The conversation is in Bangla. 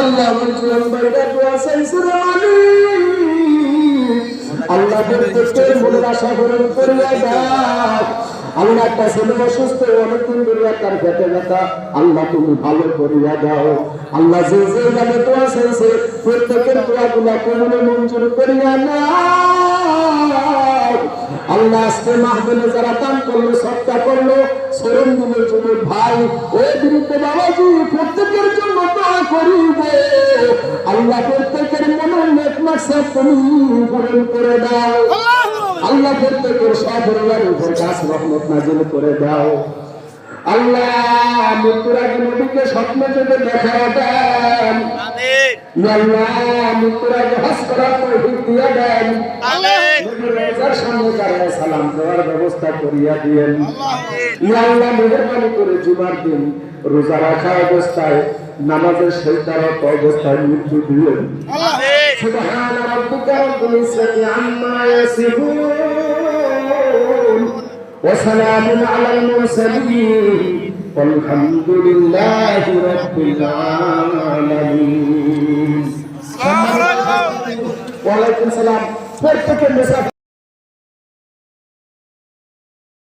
আল্লাহ বলছিলেন বাইরে দোয়া চাইছে রে আল্লাহ প্রত্যেকের মনের আশা পূরণ করিয়া দাও। আল্লাহ একটা ছেলে অসুস্থ, অনেকদিন ধরে তার পেটে ব্যথা, আল্লাহ তুমি ভালো করিয়া দাও। আল্লাহ যে যেভাবে দোয়া চাইছে প্রত্যেকের দোয়াগুলা কবুলে মঞ্জুর করিয়া নাও। আল্লাহ আজকে মাহফিলে যারা দান করলো, সৎকার করলো, শরণ দিলের জন্য ভাই ওই বিরুদ্ধে বাবাজি প্রত্যেকের জন্য দোয়া করিব। আল্লাহ প্রত্যেকের মনের নেক মাকসাদ তুমি পূরণ করে দাও। আল্লাহ প্রত্যেকের সপরিবারের উপর কাছ রহমত নাজিল করে দাও। আল্লাহ মৃত্যুর আগে নবীকে স্বপ্ন যদি দেখা দেন, আল্লাহ মৃত্যুর আগে হজ করার তৌফিক দিয়া দেন, নবীর রওজার সামনে দাঁড়ায় সালাম দেওয়ার ব্যবস্থা করিয়া দিয়েন। আল্লাহ মেহেরবানি করে জুমার দিন রোজা রাখা অবস্থায় নামাজের সেজদারত অবস্থায় মৃত্যু দিয়েন। সুবহান রাব্বিকা রাব্বিল ইজ্জাতি আম্মা ইয়াসিফুন ওয়া সালামুন আলাল মুরসালিন ওয়ালহামদুলিল্লাহি রাব্বিল আলামিন। ওয়া আলাইকুম সালাম। প্রত্যেকের